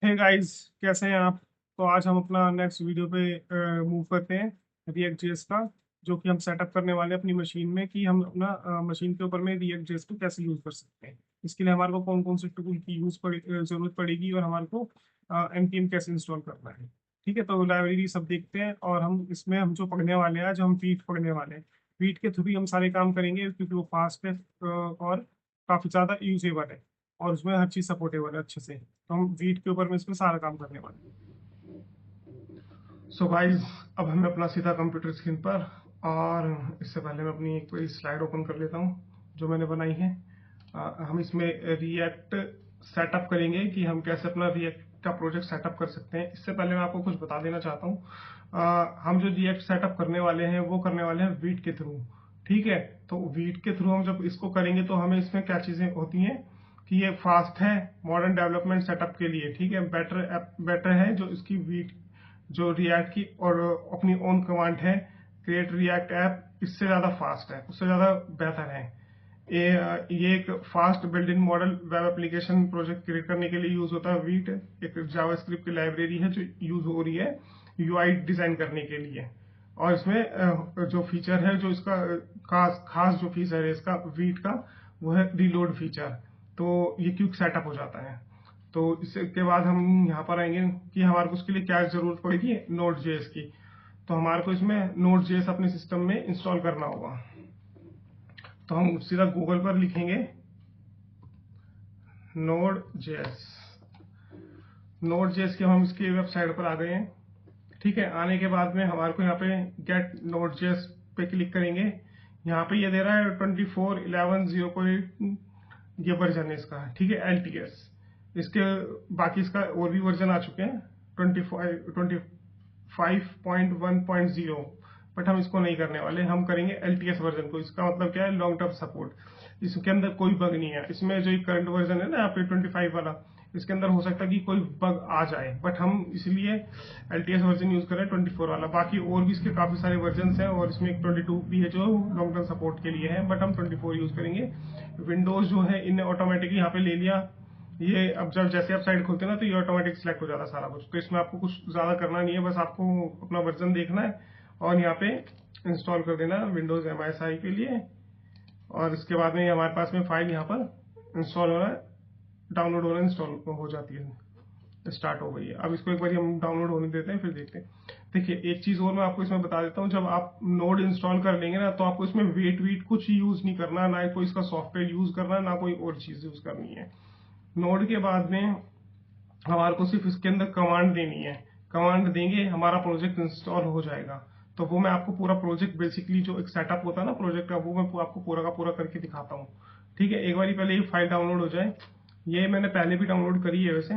Hey guys, कैसे हैं आप? तो आज हम अपना नेक्स्ट वीडियो पे मूव करते हैं रिएक्ट जेएस का, जो कि हम सेटअप करने वाले हैं अपनी मशीन में कि हम अपना मशीन के ऊपर में रिएक्ट जेएस को कैसे यूज कर सकते हैं। इसके लिए हमारे को कौन कौन से टूल की जरूरत पड़ेगी और हमारे को npm कैसे इंस्टॉल करना है। ठीक है, तो लाइब्रेरी सब देखते हैं और हम इसमें हम जो पढ़ने वाले हैं, जो हम वीट पढ़ने वाले हैं, वीट के थ्रू ही हम सारे काम करेंगे क्योंकि वो फास्ट है और काफ़ी ज़्यादा यूजेबल है और उसमें हर चीज़ सपोर्टेबल है अच्छे से। तो हम वीट के ऊपर में इसमें सारा काम करने वाले हैं। सो गाइस, अब हमें अपना सीधा कंप्यूटर स्क्रीन पर, और इससे पहले मैं अपनी एक कोई स्लाइड ओपन कर लेता हूँ जो मैंने बनाई है। हम इसमें रिएक्ट सेटअप करेंगे कि हम कैसे अपना रिएक्ट का प्रोजेक्ट सेटअप कर सकते हैं। इससे पहले मैं आपको कुछ बता देना चाहता हूँ। हम जो रिएक्ट सेटअप करने वाले हैं वो करने वाले हैं वीट के थ्रू। ठीक है, तो वीट के थ्रू हम जब इसको करेंगे तो हमें इसमें क्या चीज़ें होती हैं कि ये फास्ट है मॉडर्न डेवलपमेंट सेटअप के लिए। ठीक है, बेटर है जो इसकी वीट जो रिएक्ट की और अपनी ओन कमांड है क्रिएट रिएक्ट ऐप, इससे ज़्यादा फास्ट है, उससे ज़्यादा बेहतर है। ये एक fast build in model web application project create करने के लिए यूज होता है। वीट एक जावास्क्रिप्ट की लाइब्रेरी है जो यूज हो रही है यूआई डिजाइन करने के लिए। और इसमें जो फीचर है, जो इसका खास जो फीचर है इसका वीट का, वो है रीलोड फीचर। तो ये क्विक सेटअप हो जाता है। तो इसके बाद हम यहाँ पर आएंगे कि हमारे को उसके लिए क्या जरूरत पड़ेगी, नोड जेएस की। तो हमारे को इसमें नोड जेएस अपने सिस्टम में इंस्टॉल करना होगा। तो हम सीधा गूगल पर लिखेंगे नोड जेएस। नोड जेएस के हम इसकी वेबसाइट पर आ गए हैं। ठीक है, आने के बाद में हमारे को यहाँ पे गेट नोड जेएस पे क्लिक करेंगे। यहाँ पे ये दे रहा है 24.11.0. ये वर्जन है इसका। ठीक है, एलटीएस। इसके बाकी इसका और भी वर्जन आ चुके हैं 25.1.0, बट हम इसको नहीं करने वाले, हम करेंगे एलटीएस वर्जन को। इसका मतलब क्या है, लॉन्ग टर्म सपोर्ट। इसके अंदर कोई बग नहीं है। इसमें जो करंट वर्जन है ना यहाँ पे 25 वाला, इसके अंदर हो सकता है कि कोई बग आ जाए, बट हम इसलिए एलटीएस वर्जन यूज कर रहे हैं 24 वाला। बाकी और भी इसके काफी सारे वर्जन हैं और इसमें एक 22 भी है जो लॉन्ग टर्म सपोर्ट के लिए है, बट हम 24 यूज करेंगे। विंडोज जो है इनने ऑटोमेटिकली यहाँ पे ले लिया। ये अब जब जैसे आप साइड खोलते हैं ना तो ये ऑटोमेटिक सिलेक्ट हो जाता है सारा कुछ। तो इसमें आपको कुछ ज्यादा करना नहीं है, बस आपको अपना वर्जन देखना है और यहाँ पे इंस्टॉल कर देना विंडोज MSI के लिए। और इसके बाद में हमारे पास में फाइल यहाँ पर इंस्टॉल होना, डाउनलोड होना, इंस्टॉल हो जाती है, स्टार्ट हो गई है। अब इसको एक बार हम डाउनलोड होने देते हैं, फिर देखते हैं। देखिए, एक चीज और मैं आपको इसमें बता देता हूँ। जब आप नोड इंस्टॉल कर लेंगे ना तो आपको इसमें वेट वीट कुछ यूज नहीं करना, ना कोई इसका सॉफ्टवेयर यूज करना, ना कोई और चीज यूज करनी है। नोड के बाद में हमारे को सिर्फ इसके अंदर कमांड देनी है। कमांड देंगे, हमारा प्रोजेक्ट इंस्टॉल हो जाएगा। तो वो मैं आपको पूरा प्रोजेक्ट, बेसिकली जो एक सेटअप होता है ना प्रोजेक्ट का, वो मैं आपको पूरा का पूरा करके दिखाता हूँ। ठीक है, एक बार पहले ये फाइल डाउनलोड हो जाए। ये मैंने पहले भी डाउनलोड करी है वैसे,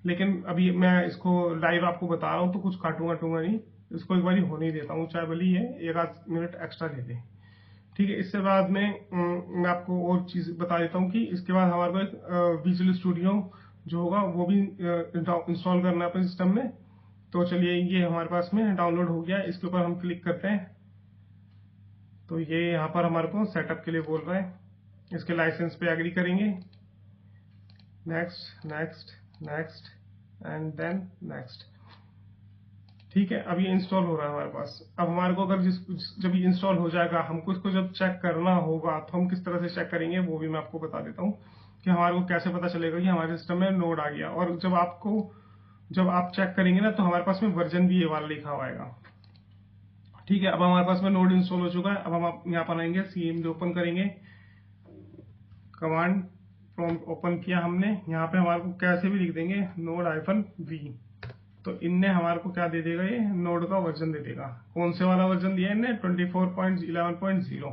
लेकिन अभी मैं इसको लाइव आपको बता रहा हूँ तो कुछ काटूंगा नहीं। इसको एक बार होने ही देता हूँ, चाहे भले ही है एक आध मिनट एक्स्ट्रा ले ले। ठीक है, इसके बाद में मैं आपको और चीज बता देता हूँ कि इसके बाद हमारे को एक विजुअल स्टूडियो जो होगा वो भी इंस्टॉल करना है अपने सिस्टम में। तो चलिए, ये हमारे पास में डाउनलोड हो गया। इसके ऊपर हम क्लिक करते हैं तो ये यहाँ पर हमारे को सेटअप के लिए बोल रहा है। इसके लाइसेंस पे एग्री करेंगे, next next next and then next. ठीक है, अब ये इंस्टॉल हो रहा है हमारे पास। अब हमारे को अगर जब ये इंस्टॉल हो जाएगा, हमको इसको जब चेक करना होगा तो हम किस तरह से चेक करेंगे वो भी मैं आपको बता देता हूँ कि हमारे को कैसे पता चलेगा कि हमारे सिस्टम में नोड आ गया। और जब आप चेक करेंगे ना तो हमारे पास में वर्जन भी ये वाला लिखा हुआ आएगा। ठीक है, अब हमारे पास में नोड इंस्टॉल हो चुका है। अब हम यहाँ पर आएंगे, CMD ओपन करेंगे, कमांड प्रॉम्प्ट ओपन किया हमने। यहाँ पे हमारे को कैसे भी लिख देंगे node-v। तो इनने हमारे को क्या दे देगा, ये नोड का वर्जन दे देगा। कौन से वाला वर्जन दिया इनने, 24.11.0।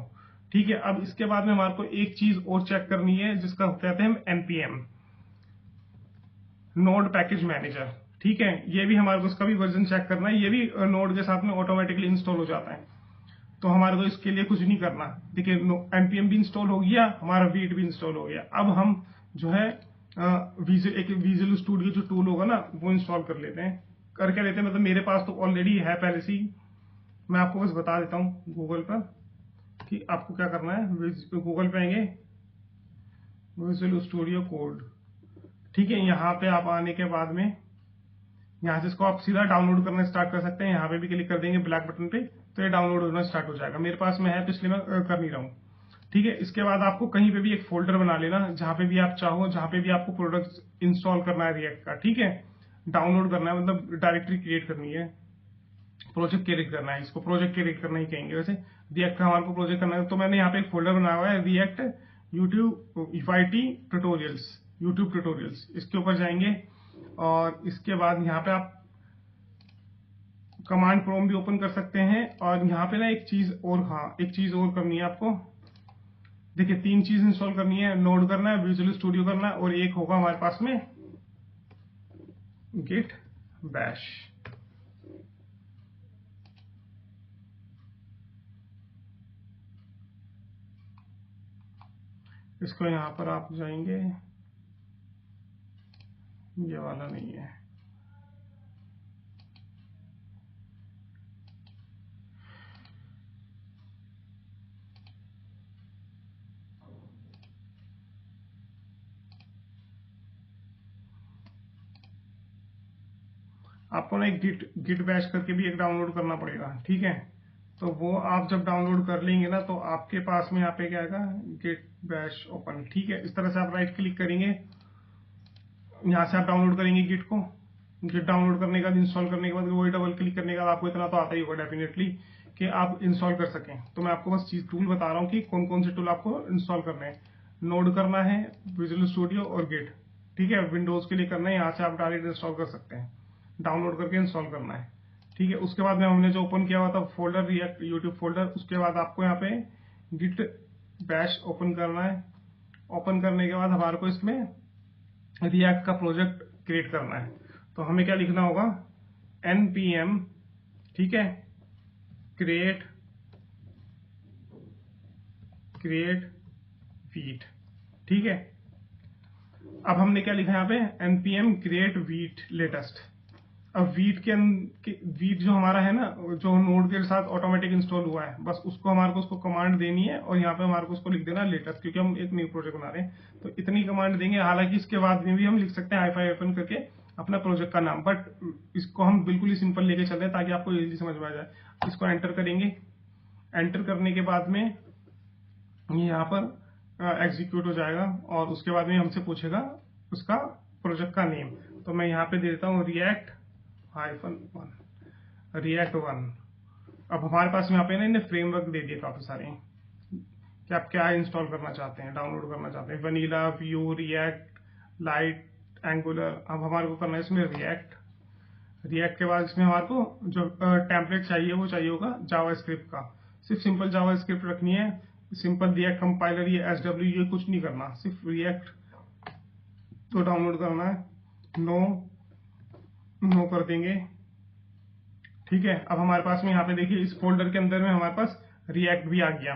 ठीक है, अब इसके बाद में हमारे को एक चीज और चेक करनी है जिसका कहते हैं हम npm, नोड पैकेज मैनेजर। ठीक है, ये भी हमारे को इसका भी वर्जन चेक करना है। ये भी नोड के साथ में ऑटोमेटिकली इंस्टॉल हो जाता है। तो हमारे को इसके लिए कुछ नहीं करना। देखिए, npm भी इंस्टॉल हो गया, हमारा वीट भी इंस्टॉल हो गया। अब हम जो है एक विजुअल स्टूडियो जो टूल होगा ना वो इंस्टॉल कर लेते हैं। करके लेते हैं, मतलब मेरे पास तो ऑलरेडी है पहले से ही। मैं आपको बस बता देता हूँ गूगल पर कि आपको क्या करना है। गूगल पे आएंगे, विजुअल स्टूडियो कोड, ठीक है, यहाँ पे आप आने के बाद में यहाँ से इसको आप सीधा डाउनलोड करना स्टार्ट कर सकते हैं। यहाँ पे भी क्लिक कर देंगे ब्लैक बटन पे तो ये डाउनलोड होना स्टार्ट हो जाएगा। मेरे पास में है तो इसलिए मैं कर नहीं रहा हूँ। ठीक है, इसके बाद आपको कहीं पे भी एक फोल्डर बना लेना जहां पे भी आप चाहो, जहां पे भी आपको प्रोडक्ट इंस्टॉल करना है रिएक्ट का। ठीक है, डाउनलोड करना है, मतलब डायरेक्टरी क्रिएट करनी है, प्रोजेक्ट क्रिएट करना है, इसको प्रोजेक्ट क्रिएट करना ही कहेंगे वैसे। रिएक्ट का हमारे को प्रोजेक्ट करना है, तो मैंने यहाँ पे एक फोल्डर बनाया हुआ है रिएक्ट यूट्यूब इफआईटी ट्यूटोरियल्स, यूट्यूब ट्यूटोरियल्स। इसके ऊपर जाएंगे और इसके बाद यहाँ पे आप कमांड प्रॉम्प्ट भी ओपन कर सकते हैं। और यहाँ पे ना एक चीज और, हाँ एक चीज और करनी है आपको। देखिए 3 चीज इंस्टॉल करनी है, नोड करना है, विजुअल स्टूडियो करना है, और एक होगा हमारे पास में गिट बैश। इसको यहाँ पर आप जाएंगे, ये वाला नहीं है, आपको ना एक गिट बैश करके भी एक डाउनलोड करना पड़ेगा। ठीक है, तो वो आप जब डाउनलोड कर लेंगे ना तो आपके पास में यहाँ पे क्या आएगा, गिट बैश ओपन। ठीक है, इस तरह से आप राइट क्लिक करेंगे, यहाँ से आप डाउनलोड करेंगे गिट को। गिट डाउनलोड करने के बाद, इंस्टॉल करने के बाद, वही डबल क्लिक करने के बाद आपको इतना तो आता ही होगा डेफिनेटली कि आप इंस्टॉल कर सकें। तो मैं आपको बस चीज टूल बता रहा हूँ कि कौन कौन से टूल आपको इंस्टॉल करने हैं। नोड करना है, विजुअल स्टूडियो और गिट। ठीक है, विंडोज के लिए करना है, यहाँ से आप डायरेक्ट इंस्टॉल कर सकते हैं, डाउनलोड करके इंस्टॉल करना है। ठीक है, उसके बाद में हमने जो ओपन किया हुआ था फोल्डर रिएक्ट यूट्यूब फोल्डर, उसके बाद आपको यहाँ पे गिट बैश ओपन करना है। ओपन करने के बाद हमारे को इसमें रिएक्ट का प्रोजेक्ट क्रिएट करना है। तो हमें क्या लिखना होगा, npm, ठीक है, क्रिएट वीट। ठीक है, अब हमने क्या लिखा है यहाँ पे, npm क्रिएट वीट लेटेस्ट। अब वीट जो हमारा है ना, जो नोड के साथ ऑटोमेटिक इंस्टॉल हुआ है, बस उसको हमारे को उसको कमांड देनी है और यहाँ पे हमारे को उसको लिख देना लेटेस्ट, क्योंकि हम एक न्यू प्रोजेक्ट बना रहे हैं तो इतनी कमांड देंगे। हालांकि इसके बाद में भी हम लिख सकते हैं हाइफन करके अपना प्रोजेक्ट का नाम, बट इसको हम बिल्कुल ही सिंपल लेके चल रहे हैं ताकि आपको इजीली समझ में आ जाए। इसको एंटर करेंगे, एंटर करने के बाद में ये यहाँ पर एग्जीक्यूट हो जाएगा और उसके बाद में हमसे पूछेगा उसका प्रोजेक्ट का नेम। तो मैं यहाँ पे दे देता हूँ रिएक्ट -1, रिएक्ट 1। अब हमारे पास यहाँ पे ना इन्हें फ्रेमवर्क दे दिए काफी सारे कि आप क्या इंस्टॉल करना चाहते हैं, डाउनलोड करना चाहते हैं। Vanilla, view, react, light, angular. अब हमारे को करना है इसमें रिएक्ट। रिएक्ट के बाद इसमें हमारे को जो टेम्पलेट चाहिए वो चाहिए होगा जावास्क्रिप्ट का। सिर्फ सिंपल जावास्क्रिप्ट रखनी है, सिंपल रिएक्ट कंपाइलर, ये SW ये कुछ नहीं करना, सिर्फ रिएक्ट तो डाउनलोड करना है। नो कर देंगे। ठीक है, अब हमारे पास में यहाँ पे देखिए इस फोल्डर के अंदर में हमारे पास रिएक्ट भी आ गया।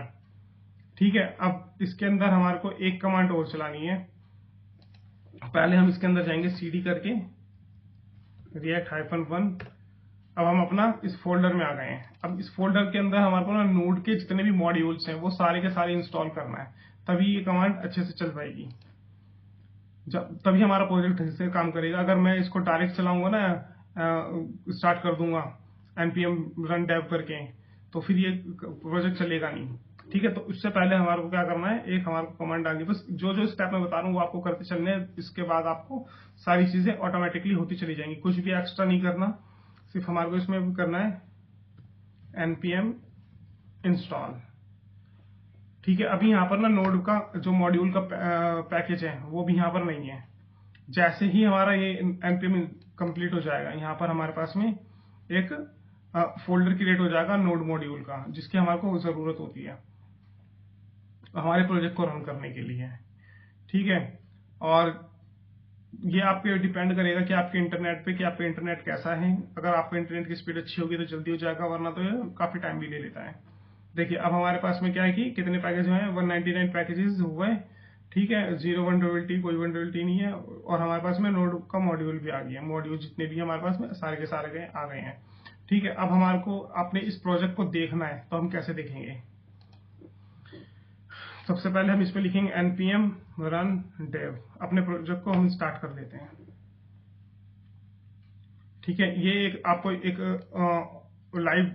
ठीक है, अब इसके अंदर हमारे को एक कमांड और चलानी है। पहले हम इसके अंदर जाएंगे CD करके रिएक्ट -1। अब हम अपना इस फोल्डर में आ गए हैं। अब इस फोल्डर के अंदर हमारे को ना नोड के जितने भी मॉड्यूल्स हैं वो सारे के सारे इंस्टॉल करना है, तभी ये कमांड अच्छे से चल पाएगी, जब तभी हमारा प्रोजेक्ट अच्छे से काम करेगा। अगर मैं इसको डायरेक्ट चलाऊंगा ना, स्टार्ट कर दूंगा npm रन डेव करके, तो फिर ये प्रोजेक्ट चलेगा नहीं। ठीक है, तो उससे पहले हमारे को क्या करना है, एक हमारे को कमांड डालनी है। बस जो जो स्टेप मैं बता रहा हूँ वो आपको करते चलने हैं, इसके बाद आपको सारी चीजें ऑटोमेटिकली होती चली जाएंगी, कुछ भी एक्स्ट्रा नहीं करना। सिर्फ हमारे को इसमें करना है npm इंस्टॉल। ठीक है, अभी यहाँ पर ना नोड का जो मॉड्यूल का पैकेज है वो भी यहाँ पर नहीं है। जैसे ही हमारा ये npm कंप्लीट हो जाएगा, यहाँ पर हमारे पास में एक फोल्डर क्रिएट हो जाएगा नोड मॉड्यूल का, जिसकी हमारे को जरूरत होती है हमारे प्रोजेक्ट को रन करने के लिए। ठीक है, और ये आप पे डिपेंड करेगा कि आपके इंटरनेट पे, कि आपका इंटरनेट कैसा है। अगर आपका इंटरनेट की स्पीड अच्छी होगी तो जल्दी हो जाएगा, वरना तो ये काफी टाइम भी ले लेता है। देखिए अब हमारे पास में क्या है कि कितने पैकेज हुए हैं, 199 पैकेजेस हुए। ठीक है, 0 वनरेबिलिटी, कोई वनरेबिलिटी नहीं है। और हमारे पास में नोड का मॉड्यूल भी आ गया, मॉड्यूल जितने भी हमारे पास में सारे के सारे आ गए हैं। ठीक है, अब हमारे को अपने इस प्रोजेक्ट को देखना है, तो हम कैसे देखेंगे। सबसे पहले हम इसमें लिखेंगे npm run dev, अपने प्रोजेक्ट को हम स्टार्ट कर लेते हैं। ठीक है, ये एक आपको एक लाइव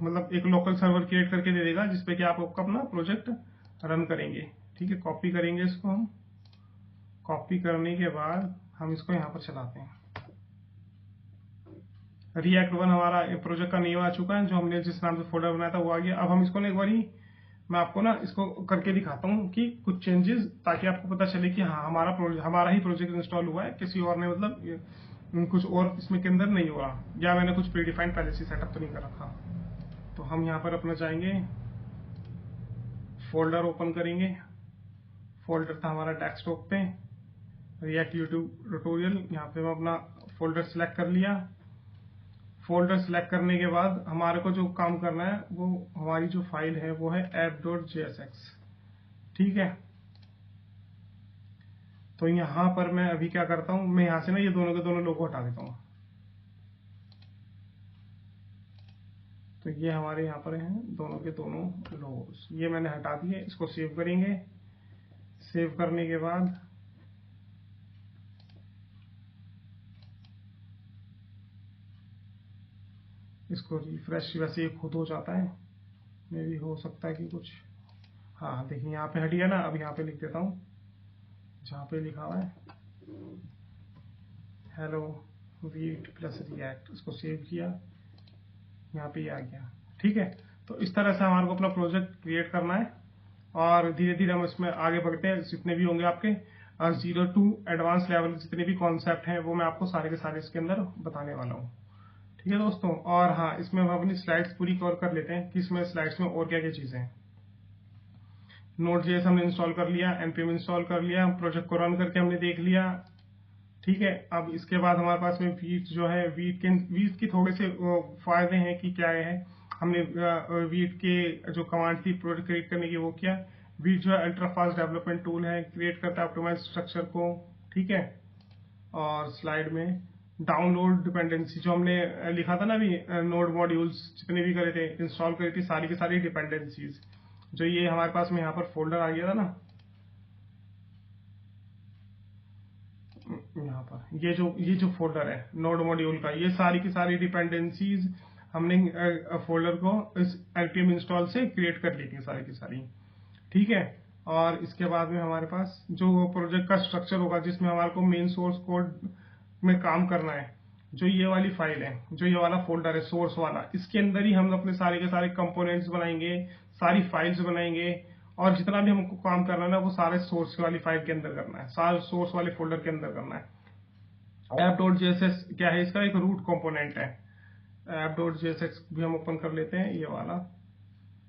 मतलब एक लोकल सर्वर क्रिएट करके दे देगा जिसपे कि आप अपना प्रोजेक्ट रन करेंगे। ठीक है, कॉपी करेंगे इसको हम। कॉपी करने के बाद हम इसको यहाँ पर चलाते हैं। React 1 हमारा प्रोजेक्ट का नेम आ चुका है, जो हमने जिस नाम से फोल्डर बनाया था वो आ गया। अब हम इसको ना एक बार मैं आपको ना इसको करके दिखाता हूँ कि कुछ चेंजेस, ताकि आपको पता चले कि हाँ हमारा ही प्रोजेक्ट इंस्टॉल हुआ है, किसी और ने मतलब कुछ और इसमें के अंदर नहीं हो रहा, या मैंने कुछ प्रीडिफाइंड पहले से सेटअप तो नहीं कर रखा। तो हम यहाँ पर अपना जाएंगे, फोल्डर ओपन करेंगे। फोल्डर था हमारा डेस्कटॉप पे, रिएक्ट यूट्यूब ट्यूटोरियल। यहाँ पे मैं अपना फोल्डर सिलेक्ट कर लिया। फोल्डर सिलेक्ट करने के बाद हमारे को जो काम करना है, वो हमारी जो फाइल है वो है app.jsx। ठीक है, तो यहाँ पर मैं अभी क्या करता हूँ, मैं यहाँ से ना ये दोनों के दोनों लोगो हटा देता हूँ। तो ये हमारे यहाँ पर हैं दोनों के दोनों लोगोस, ये मैंने हटा दिए। इसको सेव करेंगे। सेव करने के बाद इसको रिफ्रेश, वैसे ये खुद हो जाता है, मे भी हो सकता है कि कुछ, हाँ देखिए यहाँ पे हट गया ना। अब यहाँ पे लिख देता हूँ, जहाँ पे लिखा हुआ है हेलो वीट प्लस रिएक्ट, इसको सेव किया, यहाँ पे आ गया। ठीक है, तो इस तरह से हमारे को अपना प्रोजेक्ट क्रिएट करना है, और धीरे धीरे हम इसमें आगे बढ़ते हैं। जितने भी होंगे आपके 0 to एडवांस लेवल जितने भी कॉन्सेप्ट हैं, वो मैं आपको सारे के सारे इसके अंदर बताने वाला हूँ। ठीक है दोस्तों, और हाँ, इसमें हम अपनी स्लाइड्स पूरी कवर कर लेते हैं कि इसमें स्लाइड्स में और क्या क्या चीजें हैं। Node.js हमने इंस्टॉल कर लिया, npm इंस्टॉल कर लिया, प्रोजेक्ट को रन करके हमने देख लिया। ठीक है, अब इसके बाद हमारे पास में वीट जो है, वीट की थोड़े से फायदे हैं कि क्या है। हमने वीट के जो कमांड थी प्रोजेक्ट क्रिएट करने की वो किया। वीट जो है अल्ट्रा फास्ट डेवलपमेंट टूल है, क्रिएट करता है ऑप्टिमाइज स्ट्रक्चर को। ठीक है, और स्लाइड में डाउनलोड डिपेंडेंसी जो हमने लिखा था ना अभी, नोड मॉड्यूल्स जितने भी करे थे, इंस्टॉल करी थी सारी की सारी डिपेंडेंसीज, जो ये हमारे पास में यहाँ पर फोल्डर आ गया था ना, यहाँ पर ये जो फोल्डर है नोड मॉड्यूल का, ये सारी की सारी डिपेंडेंसीज हमने फोल्डर को इस npm इंस्टॉल से क्रिएट कर ली थी सारी की सारी। ठीक है, और इसके बाद में हमारे पास जो प्रोजेक्ट का स्ट्रक्चर होगा, जिसमें हमारे को मेन सोर्स कोड में काम करना है, जो ये वाली फाइल है, जो ये वाला फोल्डर है सोर्स वाला, इसके अंदर ही हम अपने सारे के सारे कंपोनेंट्स बनाएंगे, सारी फाइल्स बनाएंगे, और जितना भी हमको काम करना है ना, वो सारे सोर्स वाली फाइल के अंदर करना है, सारे सोर्स वाले फोल्डर के अंदर करना है। app.js क्या है, इसका एक रूट कंपोनेंट है। app.js भी हम ओपन कर लेते हैं, ये वाला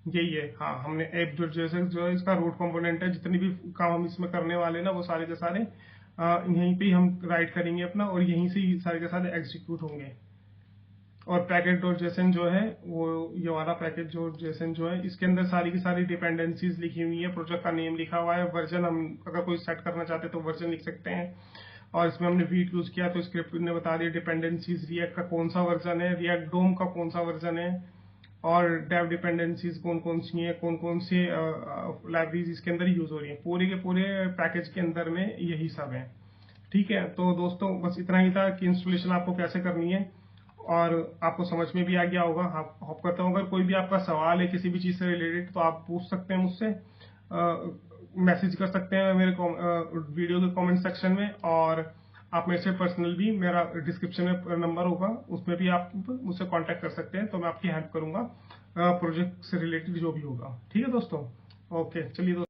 यही है। हाँ, हमने app.js जो है इसका रूट कंपोनेंट है। जितने भी काम हम इसमें करने वाले ना, वो सारे के सारे यहीं पे ही हम राइट करेंगे अपना, और यहीं से ही सारे के सारे एग्जीक्यूट होंगे। और पैकेज.json जो है, वो ये वाला पैकेज.json जो है, इसके अंदर सारी की सारी डिपेंडेंसीज लिखी हुई है, प्रोजेक्ट का नेम लिखा हुआ है, वर्जन हम अगर कोई सेट करना चाहते तो वर्जन लिख सकते हैं। और इसमें हमने वीट यूज किया तो स्क्रिप्ट ने बता दिया डिपेंडेंसीज, रिएक्ट का कौन सा वर्जन है, रिएक्ट डोम का कौन सा वर्जन है, और डेव डिपेंडेंसीज कौन कौन सी है, कौन कौन से लाइब्रेरीज इसके अंदर यूज हो रही है। पूरे के पूरे पैकेज के अंदर में यही सब है। ठीक है, तो दोस्तों बस इतना ही था कि इंस्टॉलेशन आपको कैसे करनी है, और आपको समझ में भी आ गया होगा। होप करता हूँ अगर कोई भी आपका सवाल है किसी भी चीज से रिलेटेड, तो आप पूछ सकते हैं मुझसे, मैसेज कर सकते हैं मेरे वीडियो के कमेंट सेक्शन में, और आप मेरे से पर्सनल भी, मेरा डिस्क्रिप्शन में नंबर होगा, उसमें भी आप मुझसे कांटेक्ट कर सकते हैं, तो मैं आपकी हेल्प करूंगा प्रोजेक्ट से रिलेटेड जो भी होगा। ठीक है दोस्तों, ओके, चलिए दोस्तों।